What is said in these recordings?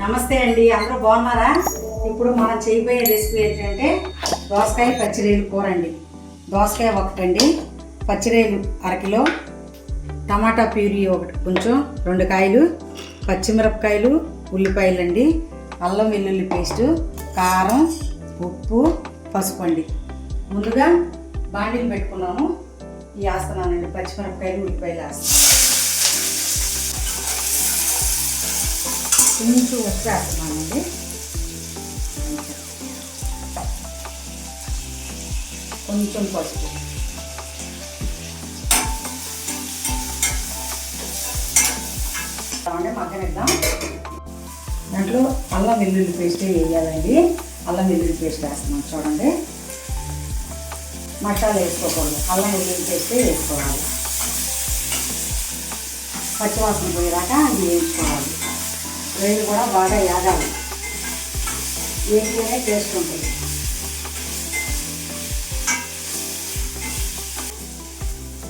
నమస్తే అండి, అందరూ బాగున్నారా? ఇప్పుడు మనం చేయబోయే రెసిపీ ఏంటంటే దోసకాయ పచ్చిరేలు కూర అండి. దోసకాయ ఒకటండి, పచ్చిరేలు అరకిలో, టమాటా ప్యూరీ ఒకటి కొంచెం, 2 కాయలు, పచ్చిమిరపకాయలు, ఉల్లిపాయలు అండి, అల్లం వెల్లుల్లి పేస్టు, కారం, ఉప్పు, పసుపు అండి. ముందుగా బాండీలు పెట్టుకున్నాము. ఇవి వేస్తున్నానండి, పచ్చిమిరపకాయలు, ఉల్లిపాయలు వేస్తాను. కొంచెం ఉప్పు వేస్తున్నానండి, కొంచెం పసుపు, మగ్గనిద్దాం. దాంట్లో అల్లం వెల్లుల్లి పేస్ట్ వేయాలండి. అల్లం వెల్లుల్లి పేస్ట్ వేస్తున్నాం చూడండి. మసాలా వేసుకోకూడదు, అల్లం వెల్లుల్లి పేస్ట్ వేసుకోవాలి. పచ్చివాసన పోయేదాకా అది వేయించుకోవాలి. వేడి కూడా బాగా యాగాలి, వేడిగానే టేస్ట్ ఉంటుంది.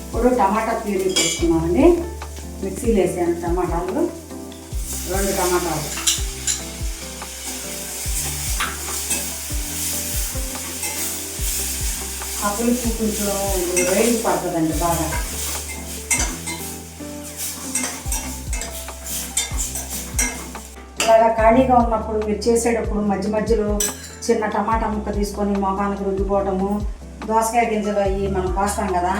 ఇప్పుడు టమాటా ప్యూరీ వేసుకున్నామండి. మిక్సీలో వేసాను టమాటాలు, 2 టమాటాలు. ఆ పులుపు కొంచెం వేడి పడుతుందండి బాగా. ఇలాగా ఖాళీగా ఉన్నప్పుడు మీరు చేసేటప్పుడు మధ్య మధ్యలో చిన్న టమాటా ముక్క తీసుకొని మొఖానికి రుద్దుకోవటము, దోసకాయ గింజలు అవి మనం కోస్తాం కదా,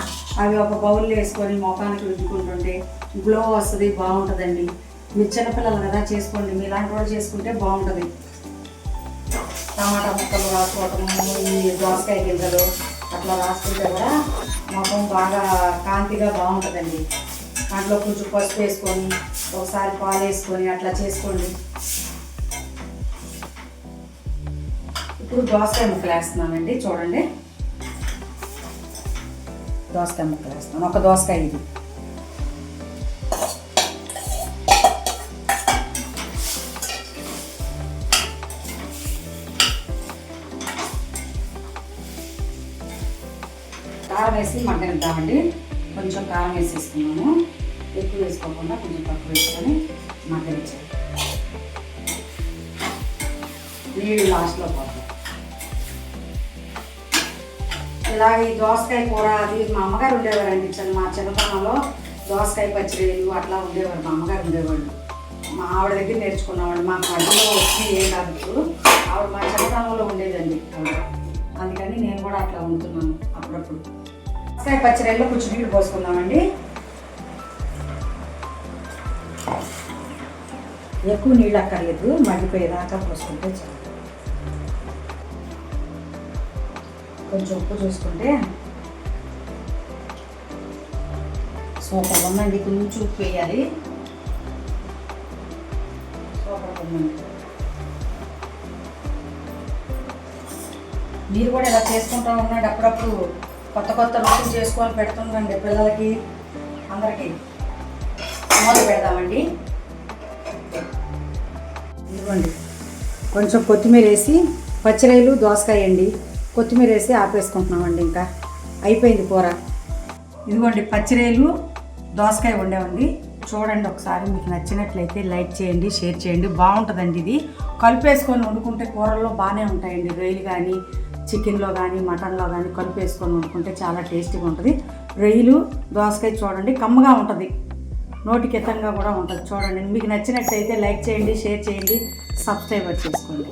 అవి ఒక బౌల్లో వేసుకొని మొఖానికి రుద్దుకుంటుంటే గ్లో వస్తుంది, బాగుంటుందండి. మీరు చిన్నపిల్లలు కదా, చేసుకోండి. మీలాంటి కూడా చేసుకుంటే బాగుంటుంది. టమాటా ముక్కలు రాసుకోవటము, ఈ దోసకాయ గింజలు అట్లా రాసుకుంటే కూడా మొఖం బాగా కాంతిగా బాగుంటుందండి. దాంట్లో కొంచెం పసుపు వేసుకొని, ఒకసారి పాలు వేసుకొని అట్లా చేసుకోండి. ఇప్పుడు దోసకాయ ముక్కలు వేస్తున్నానండి. చూడండి, దోసకాయ ముక్కలు వేస్తాను. ఒక దోసకాయ ఇది. కారం వేసి మగ్గనిద్దామండి. కొంచెం కారం వేసేసుకున్నాము, ఎక్కువ వేసుకోకుండా కొంచెం తక్కువ వేసుకొని మగ్గనిచ్చాము. నీళ్ళు లాస్ట్లో పోతాం. ఇలా ఈ దోసకాయ కూర అది మా అమ్మగారు ఉండేవారండి. మా చిన్నతనంలో దోసకాయ పచ్చిరేలు అట్లా ఉండేవారు, మా అమ్మగారు ఉండేవాళ్ళు. మా ఆవిడ దగ్గర నేర్చుకున్నామండి. మా కడుపులో వచ్చి ఏం కాదు, ఆవిడ మా చిన్నతనంలో ఉండేదండి ఆవిడ. అందుకని నేను కూడా అట్లా ఉంటున్నాను అప్పుడప్పుడు. దోసకాయ పచ్చిరేల్లో కొంచెం నీళ్ళు పోసుకుందామండి. ఎక్కువ నీళ్ళు అక్కర్లేదు, మగ్గిపోయేదాకా పోసుకుంటే చాలు. కొంచెం ఉప్పు చూసుకుంటే సూపర్ ఉందండి. కొంచెం ఉప్పు వేయాలి. సూపర్ ఉందండి. మీరు కూడా ఇలా చేసుకుంటూ ఉండండి. అప్పుడప్పుడు కొత్త కొత్త రుచులు చేసుకొని పెడుతుందండి పిల్లలకి, అందరికీ. మొదలు పెడదామండి. ఇదిగోండి, కొంచెం కొత్తిమీర వేసి, పచ్చిరేలు దోసకాయ అండి, కొత్తిమీర వేసి ఆపేసుకుంటున్నామండి. ఇంకా అయిపోయింది కూర. ఇదిగోండి, పచ్చిరేలు దోసకాయ వండామండి. చూడండి ఒకసారి. మీకు నచ్చినట్లయితే లైక్ చేయండి, షేర్ చేయండి. బాగుంటుందండి. ఇది కలిపేసుకొని వండుకుంటే కూరల్లో బాగానే ఉంటాయండి. రొయ్యలు కానీ, చికెన్లో కానీ, మటన్లో కానీ కలిపేసుకొని వండుకుంటే చాలా టేస్టీగా ఉంటుంది. రొయ్యలు దోసకాయ చూడండి, కమ్మగా ఉంటుంది, నోటికి ఎత్తంగా కూడా ఉంటుంది. చూడండి. మీకు నచ్చినట్లయితే లైక్ చేయండి, షేర్ చేయండి, సబ్స్క్రైబ్ చేసుకోండి.